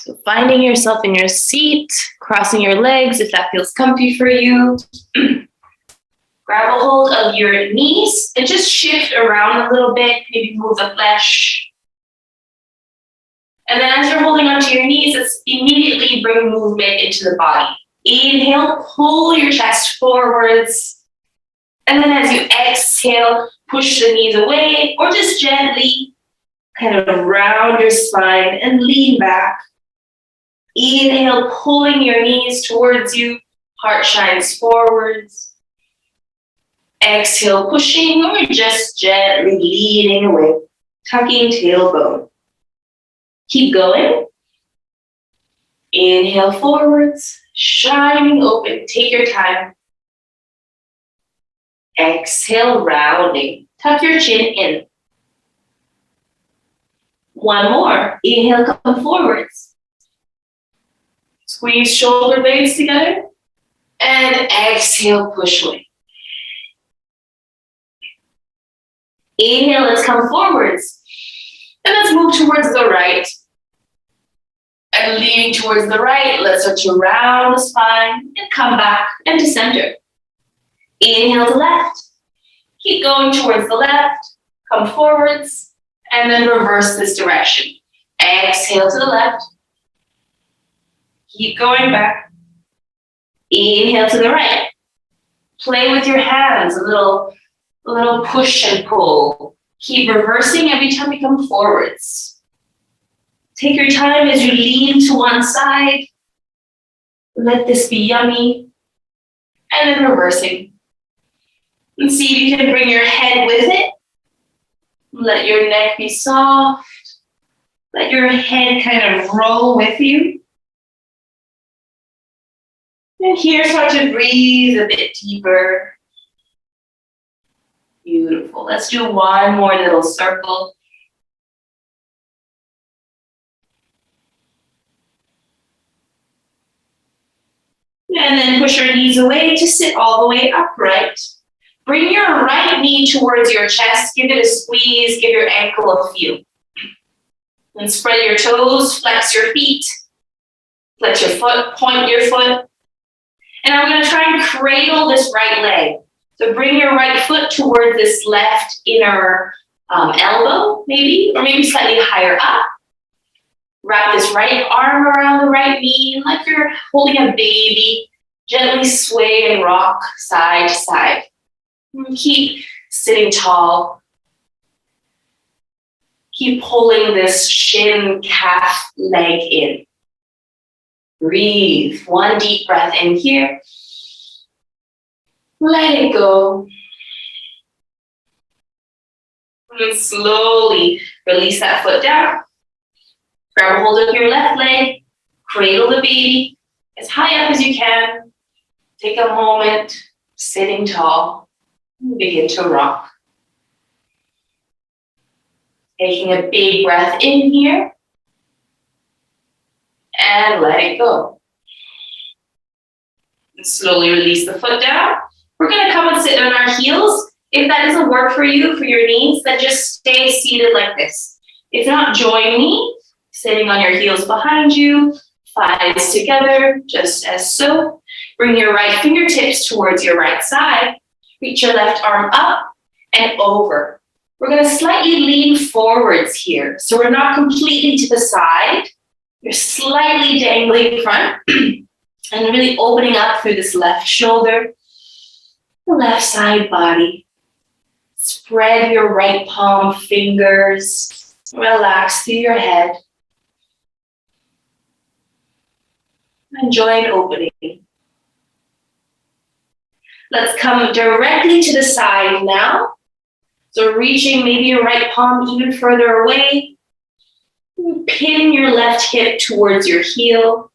So finding yourself in your seat, crossing your legs if that feels comfy for you. Grab a hold of your knees and just shift around a little bit, maybe move the flesh. And then as you're holding onto your knees, let's immediately bring movement into the body. Inhale, pull your chest forwards. And then as you exhale, push the knees away or just gently kind of round your spine and lean back. Inhale, pulling your knees towards you, heart shines forwards. Exhale, pushing or just gently leaning away, tucking tailbone. Keep going. Inhale forwards, shining open, take your time. Exhale, rounding, tuck your chin in. One more, inhale, come forwards. Squeeze shoulder blades together. And exhale, push away. Inhale, let's come forwards. And let's move towards the right. And leaning towards the right, let's start to round the spine and come back and to center. Inhale to left. Keep going towards the left. Come forwards. And then reverse this direction. Exhale to the left. Keep going back. Inhale to the right. Play with your hands, a little push and pull. Keep reversing every time you come forwards. Take your time as you lean to one side. Let this be yummy. And then reversing. And see if you can bring your head with it. Let your neck be soft. Let your head kind of roll with you. And here, start to breathe a bit deeper. Beautiful. Let's do one more little circle. And then push your knees away to sit all the way upright. Bring your right knee towards your chest. Give it a squeeze. Give your ankle a feel. And spread your toes. Flex your feet. Flex your foot. Point your foot. And I'm going to try and cradle this right leg. So bring your right foot towards this left inner elbow, maybe, or maybe slightly higher up. Wrap this right arm around the right knee, like you're holding a baby. Gently sway and rock side to side. And keep sitting tall. Keep pulling this shin calf leg in. Breathe. One deep breath in here. Let it go. And slowly release that foot down. Grab a hold of your left leg. Cradle the baby as high up as you can. Take a moment, sitting tall. And begin to rock. Taking a big breath in here. And let it go. And slowly release the foot down. We're going to come and sit on our heels. If that doesn't work for you, for your knees, then just stay seated like this. If not, join me, sitting on your heels behind you, thighs together, just as so. Bring your right fingertips towards your right side. Reach your left arm up and over. We're going to slightly lean forwards here. So we're not completely to the side. You're slightly dangling front and really opening up through this left shoulder. The left side body. Spread your right palm fingers. Relax through your head. And join opening. Let's come directly to the side now. So reaching maybe your right palm even further away. Pin your left hip towards your heel.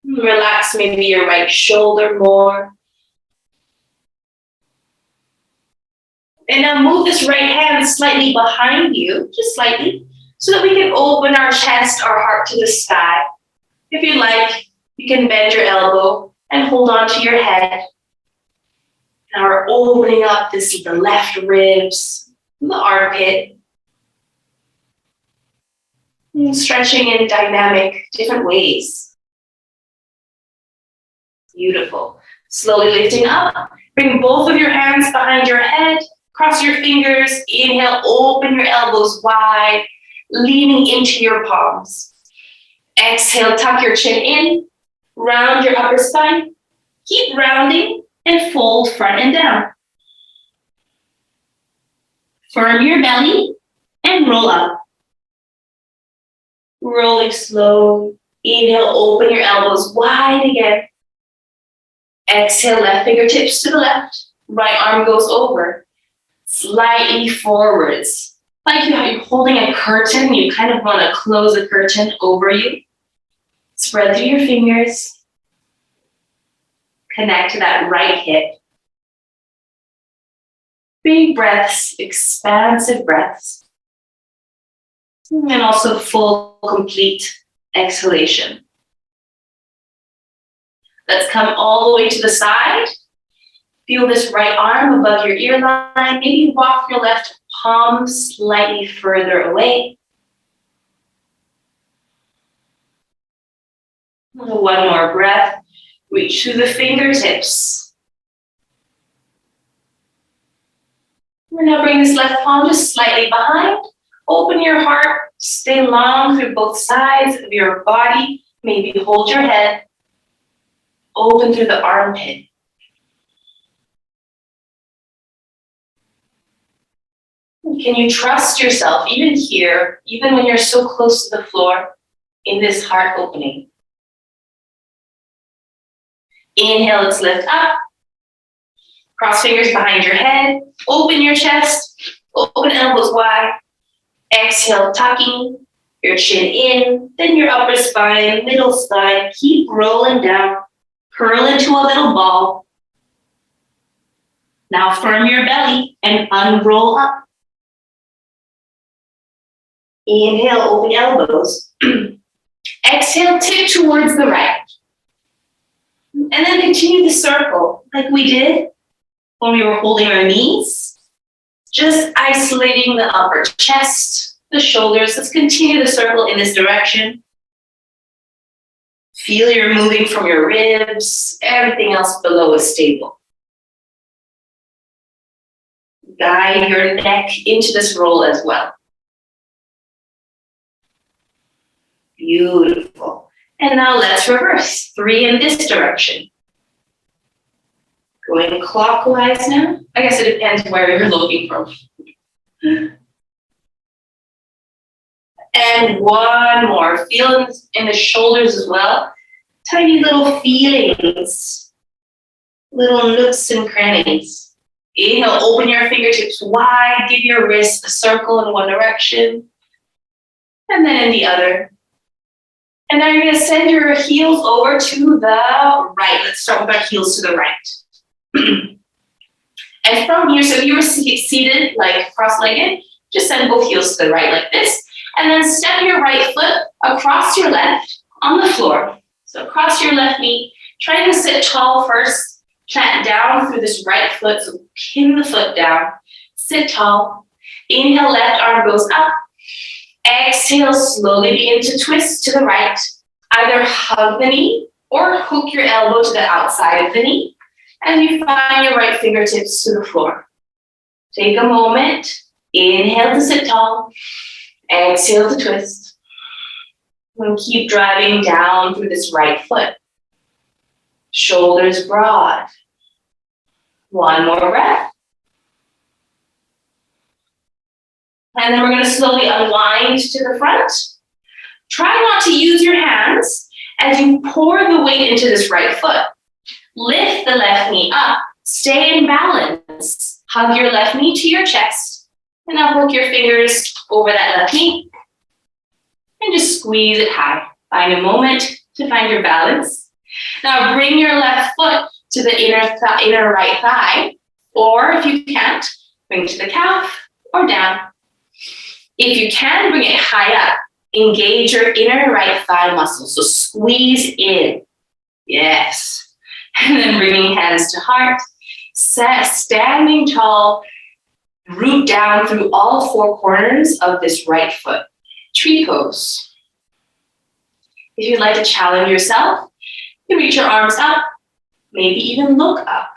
Relax maybe your right shoulder more. And now move this right hand slightly behind you, just slightly, so that we can open our chest, our heart to the sky. If you like, you can bend your elbow and hold on to your head. Now we're opening up the left ribs, the armpit. Stretching in dynamic, different ways. Beautiful. Slowly lifting up. Bring both of your hands behind your head. Cross your fingers. Inhale, open your elbows wide, leaning into your palms. Exhale, tuck your chin in. Round your upper spine. Keep rounding and fold front and down. Firm your belly and roll up. Rolling slow. Inhale, open your elbows wide again. Exhale, left fingertips to the left. Right arm goes over. Slightly forwards. Like you're holding a curtain. You kind of want to close a curtain over you. Spread through your fingers. Connect to that right hip. Big breaths, expansive breaths. And also full, complete exhalation. Let's come all the way to the side. Feel this right arm above your ear line. Maybe walk your left palm slightly further away. One more breath. Reach through the fingertips. And now bring this left palm just slightly behind. Open your heart. Stay long through both sides of your body. Maybe hold your head. Open through the armpit. Can you trust yourself, even here, even when you're so close to the floor, in this heart opening? Inhale, let's lift up. Cross fingers behind your head. Open your chest. Open elbows wide. Exhale, tucking your chin in. Then your upper spine, middle spine. Keep rolling down. Curl into a little ball. Now firm your belly and unroll up. Inhale, open elbows. Exhale, tip towards the right. And then continue the circle like we did when we were holding our knees. Just isolating the upper chest, the shoulders. Let's continue the circle in this direction. Feel you're moving from your ribs. Everything else below is stable. Guide your neck into this roll as well. Beautiful. And now let's reverse. 3 in this direction. Going clockwise now. I guess it depends where you're looking from. And one more. Feel in the shoulders as well. Tiny little feelings. Little nooks and crannies. Inhale, open your fingertips wide. Give your wrists a circle in one direction. And then in the other. And now you're going to send your heels over to the right. Let's start with our heels to the right. And from here, so if you were seated like cross-legged, just send both heels to the right like this. And then step your right foot across your left on the floor. So across your left knee. Try to sit tall first. Plant down through this right foot. So pin the foot down. Sit tall. Inhale, left arm goes up. Exhale, slowly begin to twist to the right. Either hug the knee or hook your elbow to the outside of the knee. And you find your right fingertips to the floor. Take a moment. Inhale to sit tall. Exhale to twist. And keep driving down through this right foot. Shoulders broad. One more breath. And then we're going to slowly unwind to the front. Try not to use your hands as you pour the weight into this right foot. Lift the left knee up. Stay in balance. Hug your left knee to your chest. And now hook your fingers over that left knee. And just squeeze it high. Find a moment to find your balance. Now bring your left foot to the inner right thigh. Or if you can't, bring it to the calf or down. If you can, bring it high up. Engage your inner right thigh muscle. So squeeze in. Yes. And then bringing hands to heart. Standing tall. Root down through all 4 corners of this right foot. Tree pose. If you'd like to challenge yourself, you can reach your arms up, maybe even look up.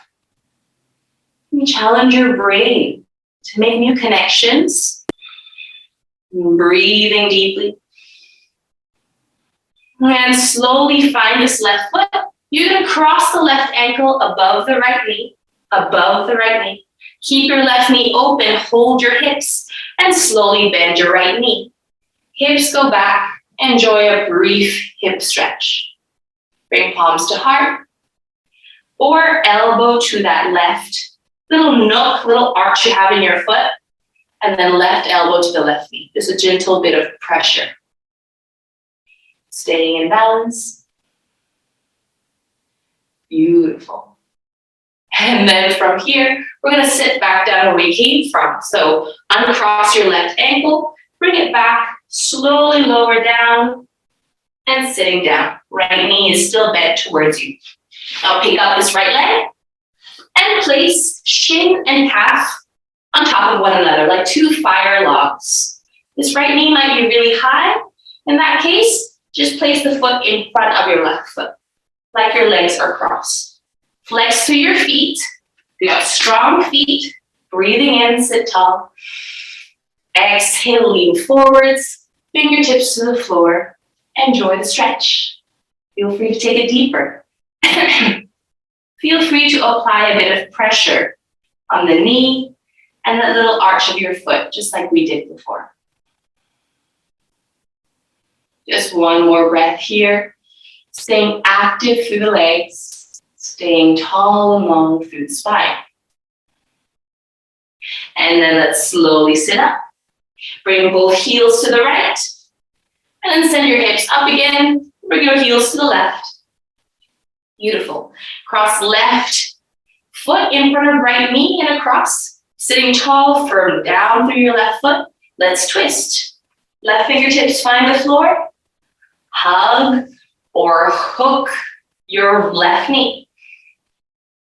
You challenge your brain to make new connections. Breathing deeply. And slowly find this left foot. You're going to cross the left ankle above the right knee, above the right knee. Keep your left knee open, hold your hips, and slowly bend your right knee. Hips go back. Enjoy a brief hip stretch. Bring palms to heart, or elbow to that left little nook, little arch you have in your foot, and then left elbow to the left knee. Just a gentle bit of pressure. Staying in balance. Beautiful. And then from here, we're going to sit back down where we came from. So uncross your left ankle, bring it back, slowly lower down, and sitting down. Right knee is still bent towards you. Now pick up this right leg and place shin and calf on top of one another, like two fire logs. This right knee might be really high. In that case, just place the foot in front of your left foot, like your legs are crossed. Flex through your feet. You got strong feet. Breathing in, sit tall. Exhale, lean forwards. Fingertips to the floor. Enjoy the stretch. Feel free to take it deeper. Feel free to apply a bit of pressure on the knee and that little arch of your foot, just like we did before. Just one more breath here. Staying active through the legs, staying tall and long through the spine. And then let's slowly sit up. Bring both heels to the right, and then send your hips up again. Bring your heels to the left. Beautiful. Cross left foot in front of right knee and across. Sitting tall, firm down through your left foot. Let's twist. Left fingertips find the floor. Hug or hook your left knee.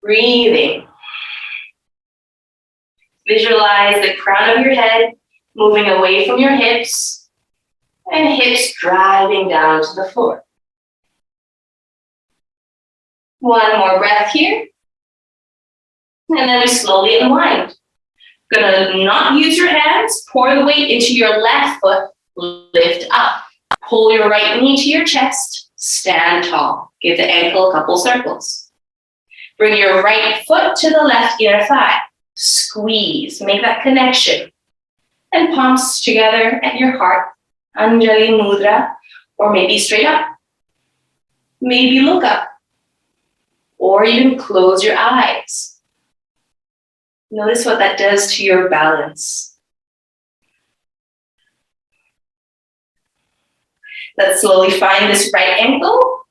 Breathing. Visualize the crown of your head moving away from your hips and hips driving down to the floor. One more breath here. And then we slowly unwind. Gonna not use your hands. Pour the weight into your left foot. Lift up. Pull your right knee to your chest. Stand tall. Give the ankle a couple circles. Bring your right foot to the left inner thigh. Squeeze. Make that connection. And palms together at your heart. Anjali Mudra. Or maybe straight up. Maybe look up. Or you can close your eyes. Notice what that does to your balance. Let's slowly find this right ankle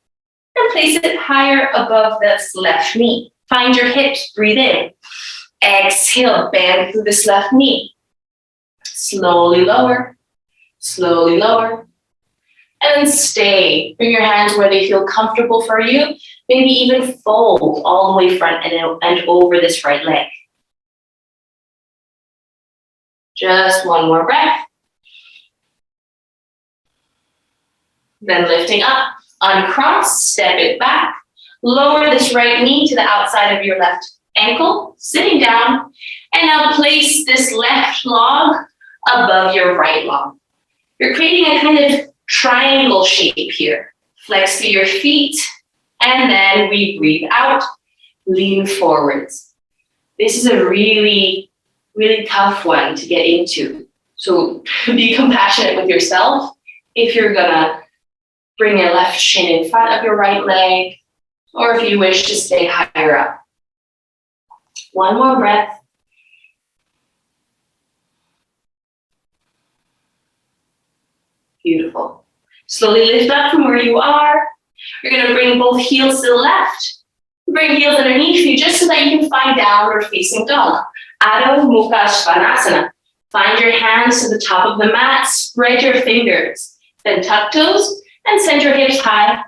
and place it higher above this left knee. Find your hips, breathe in. Exhale, bend through this left knee. Slowly lower, slowly lower. And then stay. Bring your hands where they feel comfortable for you. Maybe even fold all the way front and over this right leg. Just one more breath. Then lifting up, uncross, step it back. Lower this right knee to the outside of your left ankle, sitting down. And now place this left log above your right log. You're creating a kind of triangle shape here. Flex through your feet, and then we breathe out, lean forwards. This is a really, really tough one to get into. So be compassionate with yourself. If you're gonna bring your left shin in front of your right leg, or if you wish to stay higher up. One more breath. Beautiful. Slowly lift up from where you are. You're going to bring both heels to the left. Bring heels underneath you just so that you can find downward facing dog. Adho Mukha Svanasana. Find your hands to the top of the mat. Spread your fingers. Then tuck toes and send your hips high.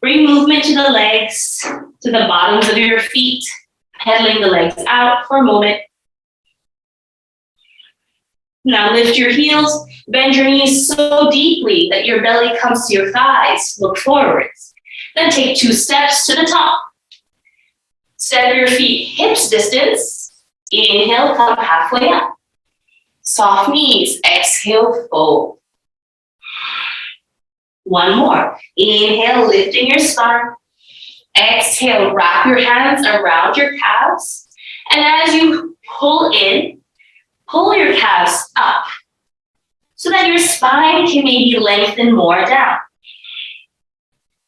Bring movement to the legs, to the bottoms of your feet. Pedaling the legs out for a moment. Now lift your heels, bend your knees so deeply that your belly comes to your thighs. Look forwards. Then take 2 steps to the top. Step your feet hips distance. Inhale, come halfway up. Soft knees. Exhale, fold. One more. Inhale, lifting your spine. Exhale, wrap your hands around your calves. And as you pull in, pull your calves up so that your spine can maybe lengthen more down.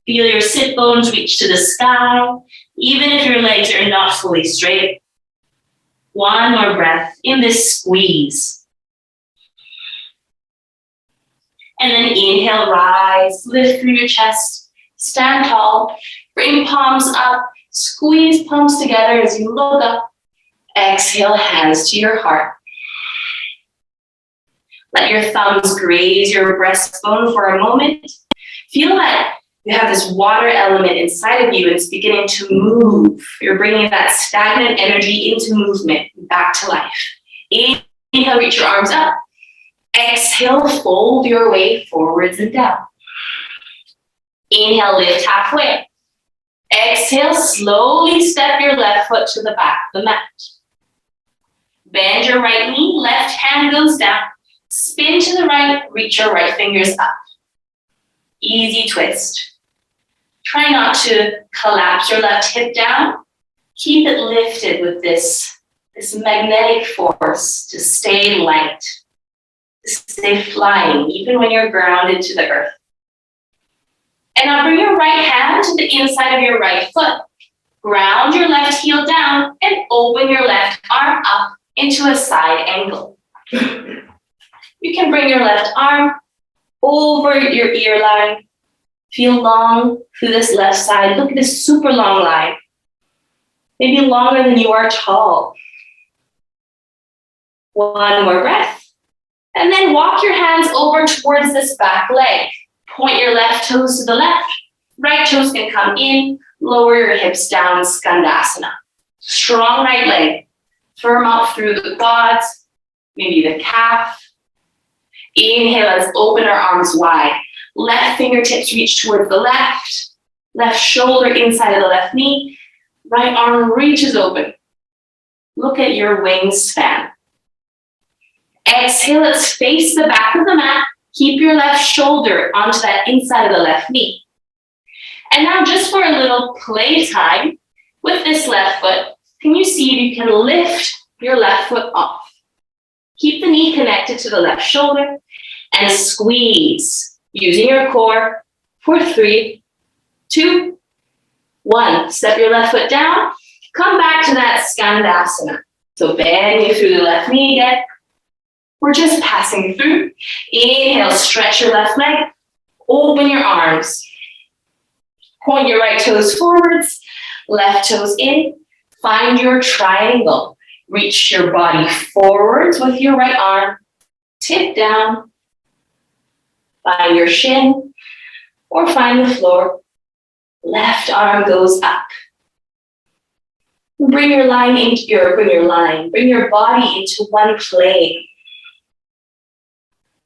Feel your sit bones reach to the sky, even if your legs are not fully straight. One more breath in this squeeze. And then inhale, rise, lift through your chest, stand tall, bring palms up, squeeze palms together as you look up. Exhale, hands to your heart. Let your thumbs graze your breastbone for a moment. Feel like you have this water element inside of you and it's beginning to move. You're bringing that stagnant energy into movement, back to life. Inhale, reach your arms up. Exhale, fold your way forwards and down. Inhale, lift halfway. Exhale, slowly step your left foot to the back of the mat. Bend your right knee, left hand goes down. Spin to the right, reach your right fingers up. Easy twist. Try not to collapse your left hip down. Keep it lifted with this magnetic force to stay light, to stay flying, even when you're grounded to the earth. And now bring your right hand to the inside of your right foot. Ground your left heel down and open your left arm up into a side angle. You can bring your left arm over your ear line. Feel long through this left side. Look at this super long line. Maybe longer than you are tall. One more breath. And then walk your hands over towards this back leg. Point your left toes to the left. Right toes can come in. Lower your hips down, Skandasana. Strong right leg. Firm up through the quads, maybe the calf. Inhale, let's open our arms wide. Left fingertips reach towards the left. Left shoulder inside of the left knee. Right arm reaches open. Look at your wingspan. Exhale, let's face the back of the mat. Keep your left shoulder onto that inside of the left knee. And now just for a little playtime with this left foot, can you see if you can lift your left foot off? Keep the knee connected to the left shoulder and squeeze using your core for 3, 2, 1. Step your left foot down. Come back to that Skandasana. So bending through the left knee again. We're just passing through. Inhale, stretch your left leg. Open your arms. Point your right toes forwards, left toes in. Find your triangle. Reach your body forwards with your right arm. Tip down. Find your shin or find the floor. Left arm goes up. Bring your body into one plane.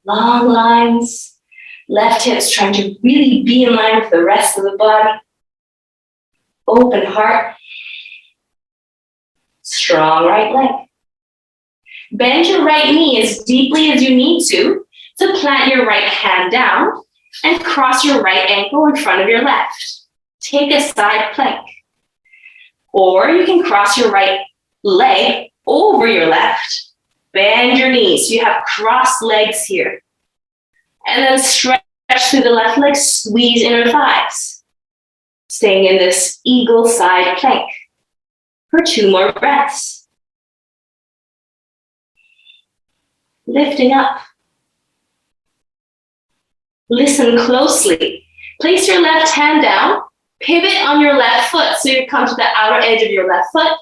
Long lines. Left hips trying to really be in line with the rest of the body. Open heart. Strong right leg. Bend your right knee as deeply as you need to plant your right hand down and cross your right ankle in front of your left. Take a side plank. Or you can cross your right leg over your left. Bend your knees. So you have crossed legs here. And then stretch through the left leg, squeeze inner thighs. Staying in this eagle side plank for 2 more breaths. Lifting up. Listen closely. Place your left hand down, pivot on your left foot so you come to the outer edge of your left foot,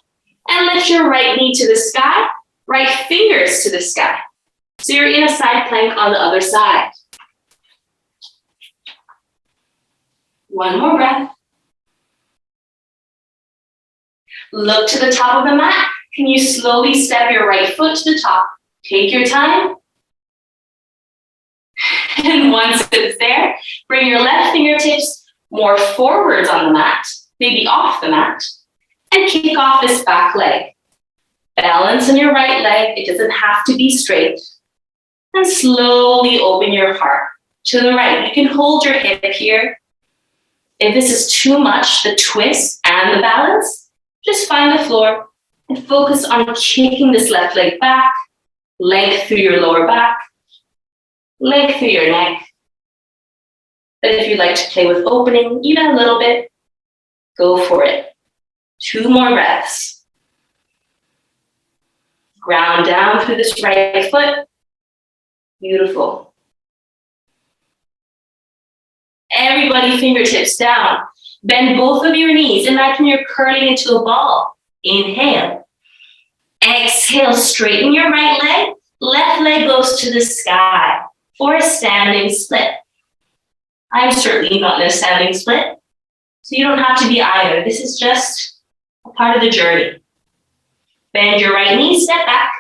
and lift your right knee to the sky, right fingers to the sky. So you're in a side plank on the other side. One more breath. Look to the top of the mat. Can you slowly step your right foot to the top? Take your time. And once it's there, bring your left fingertips more forwards on the mat, maybe off the mat, and kick off this back leg. Balance on your right leg. It doesn't have to be straight. And slowly open your heart to the right. You can hold your hip here. If this is too much, the twist and the balance, just find the floor and focus on kicking this left leg back, length through your lower back, length through your neck. But if you'd like to play with opening even a little bit, go for it. 2 more breaths. Ground down through this right foot. Beautiful. Everybody, fingertips down. Bend both of your knees. Imagine you're curling into a ball. Inhale. Exhale, straighten your right leg. Left leg goes to the sky for a standing split. I'm certainly not in a standing split, so you don't have to be either. This is just a part of the journey. Bend your right knee, step back.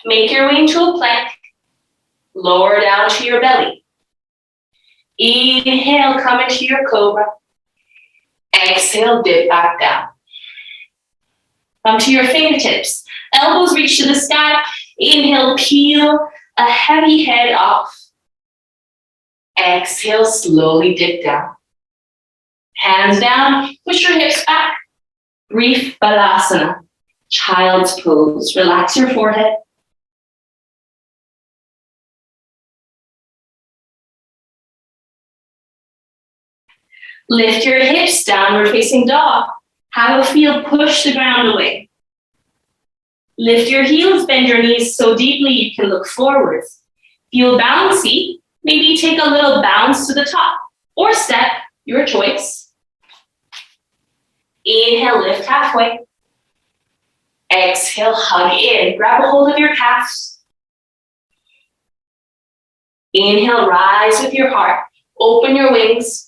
Make your way into a plank. Lower down to your belly. Inhale, come into your cobra. Exhale, dip back down. Come to your fingertips. Elbows reach to the sky. Inhale, peel a heavy head off. Exhale, slowly dip down. Hands down, push your hips back. Brief Balasana, child's pose. Relax your forehead. Lift your hips, downward facing dog. Have a feel, push the ground away. Lift your heels, bend your knees so deeply you can look forwards. Feel bouncy, maybe take a little bounce to the top or step, your choice. Inhale, lift halfway. Exhale, hug in. Grab a hold of your calves. Inhale, rise with your heart. Open your wings.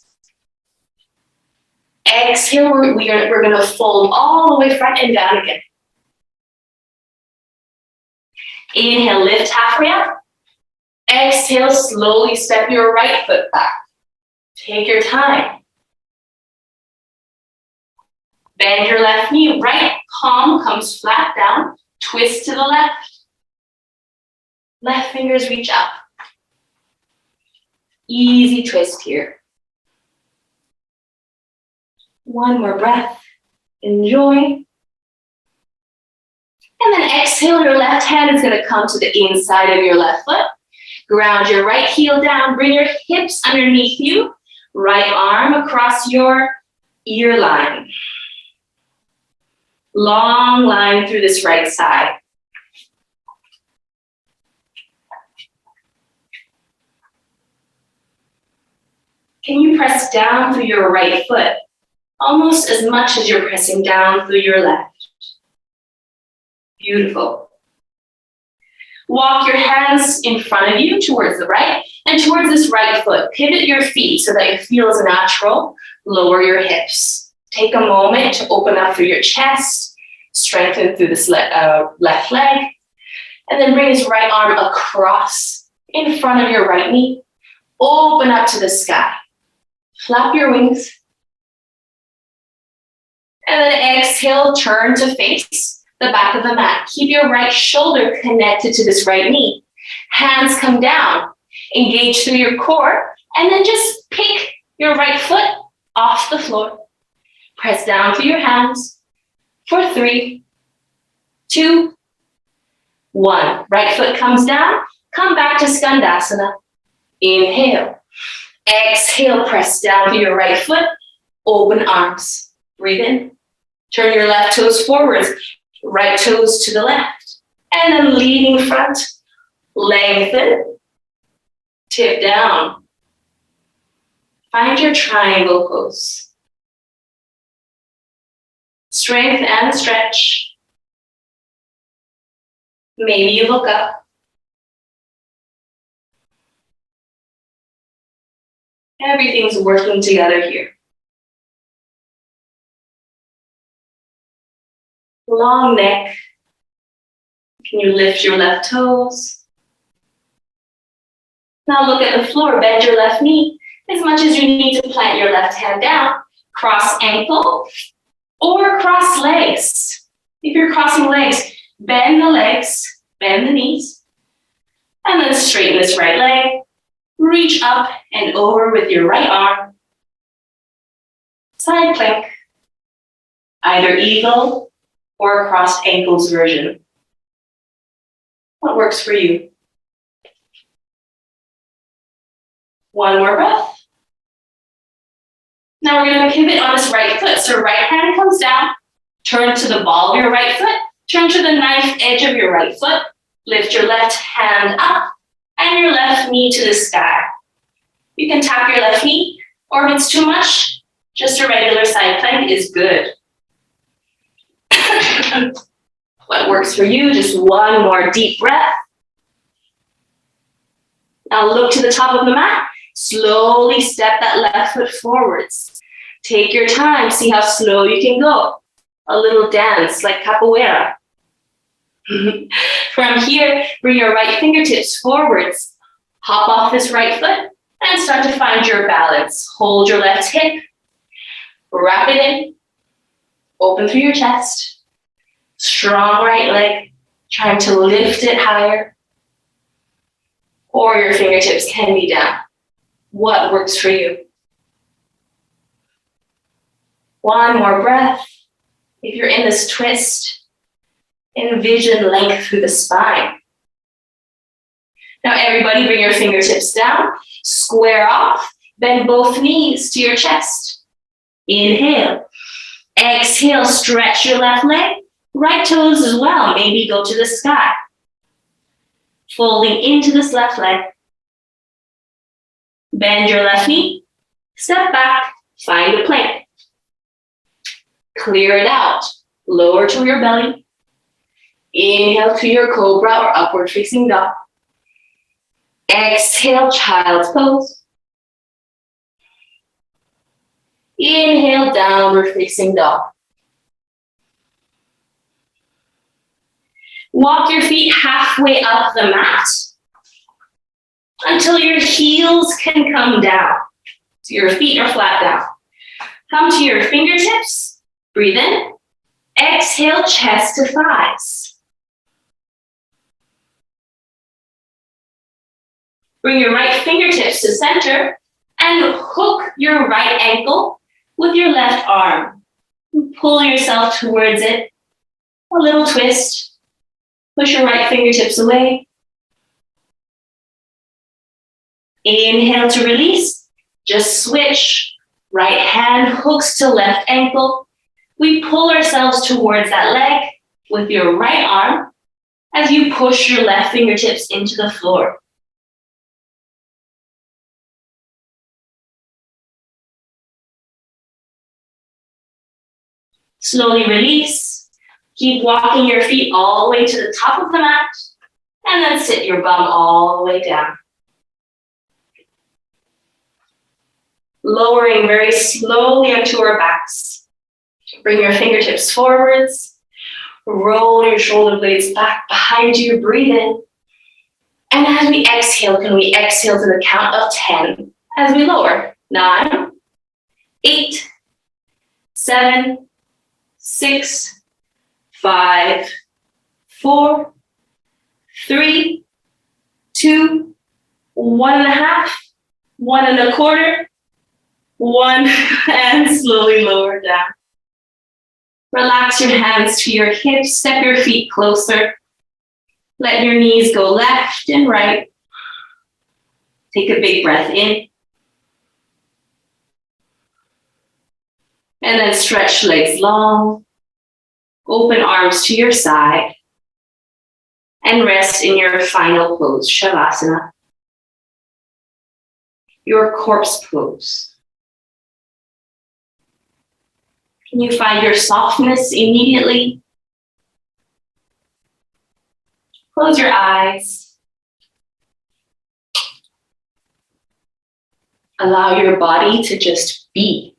Exhale, we're going to fold all the way front and down again. Inhale, lift halfway up. Exhale, slowly step your right foot back. Take your time. Bend your left knee. Right palm comes flat down. Twist to the left. Left fingers reach up. Easy twist here. 1 more breath. Enjoy. And then exhale, your left hand is going to come to the inside of your left foot. Ground your right heel down. Bring your hips underneath you. Right arm across your ear line. Long line through this right side. Can you press down through your right foot? Almost as much as you're pressing down through your left. Beautiful. Walk your hands in front of you towards the right and towards this right foot. Pivot your feet so that it feels natural. Lower your hips. Take a moment to open up through your chest. Strengthen through this left leg. And then bring this right arm across in front of your right knee. Open up to the sky. Flap your wings. And then exhale, turn to face the back of the mat. Keep your right shoulder connected to this right knee. Hands come down. Engage through your core. And then just pick your right foot off the floor. Press down through your hands for 3, 2, 1. Right foot comes down. Come back to Skandasana. Inhale. Exhale, press down through your right foot. Open arms. Breathe in. Turn your left toes forwards, right toes to the left. And then leaning front, lengthen, tip down. Find your triangle pose. Strength and stretch. Maybe you look up. Everything's working together here. Long neck. Can you lift your left toes? Now look at the floor, bend your left knee as much as you need to plant your left hand down. Cross ankle or cross legs. If you're crossing legs, bend the legs, bend the knees, and then straighten this right leg. Reach up and over with your right arm. Side plank, either eagle or crossed ankles version. What works for you? One more breath. Now we're going to pivot on this right foot. So right hand comes down, turn to the ball of your right foot, turn to the knife edge of your right foot, lift your left hand up and your left knee to the sky. You can tap your left knee, or if it's too much, just a regular side plank is good. What works for you? Just one more deep breath. Now look to the top of the mat. Slowly step that left foot forwards. Take your time. See how slow you can go. A little dance like capoeira. From here, bring your right fingertips forwards. Hop off this right foot and start to find your balance. Hold your left hip. Wrap it in. Open through your chest. Strong right leg. Trying to lift it higher. Or your fingertips can be down. What works for you? One more breath. If you're in this twist, envision length through the spine. Now everybody bring your fingertips down, square off, bend both knees to your chest. Inhale. Exhale, stretch your left leg, right toes as well, maybe go to the sky. Folding into this left leg. Bend your left knee, step back, find a plank. Clear it out, lower to your belly. Inhale to your cobra or upward facing dog. Exhale, child's pose. Inhale, downward facing dog. Walk your feet halfway up the mat until your heels can come down. So your feet are flat down. Come to your fingertips, breathe in. Exhale, chest to thighs. Bring your right fingertips to center and hook your right ankle with your left arm. Pull yourself towards it. A little twist. Push your right fingertips away. Inhale to release. Just switch. Right hand hooks to left ankle. We pull ourselves towards that leg with your right arm as you push your left fingertips into the floor. Slowly release. Keep walking your feet all the way to the top of the mat and then sit your bum all the way down. Lowering very slowly onto our backs. Bring your fingertips forwards. Roll your shoulder blades back behind you. Breathe in. And as we exhale, can we exhale to the count of 10 as we lower? 9, 8, 7, 6, 5, 4, 3, 2, 1.5, 1.25, 1, and slowly lower down. Relax your hands to your hips, step your feet closer. Let your knees go left and right. Take a big breath in. And then stretch legs long. Open arms to your side. And rest in your final pose, Shavasana. Your corpse pose. Can you find your softness immediately? Close your eyes. Allow your body to just be.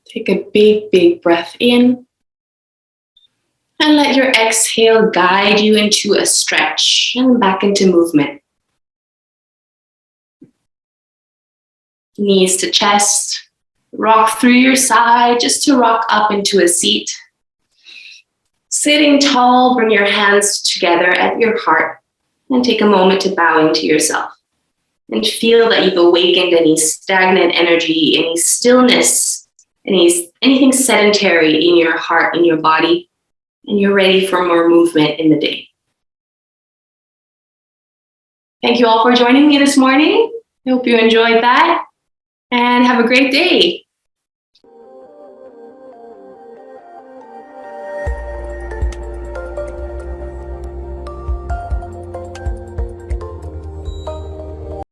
Take a big, big breath in. And let your exhale guide you into a stretch and back into movement. Knees to chest. Rock through your side just to rock up into a seat. Sitting tall, bring your hands together at your heart and take a moment to bow into yourself. And feel that you've awakened any stagnant energy, any stillness, anything sedentary in your heart, in your body, and you're ready for more movement in the day. Thank you all for joining me this morning. I hope you enjoyed that, and have a great day.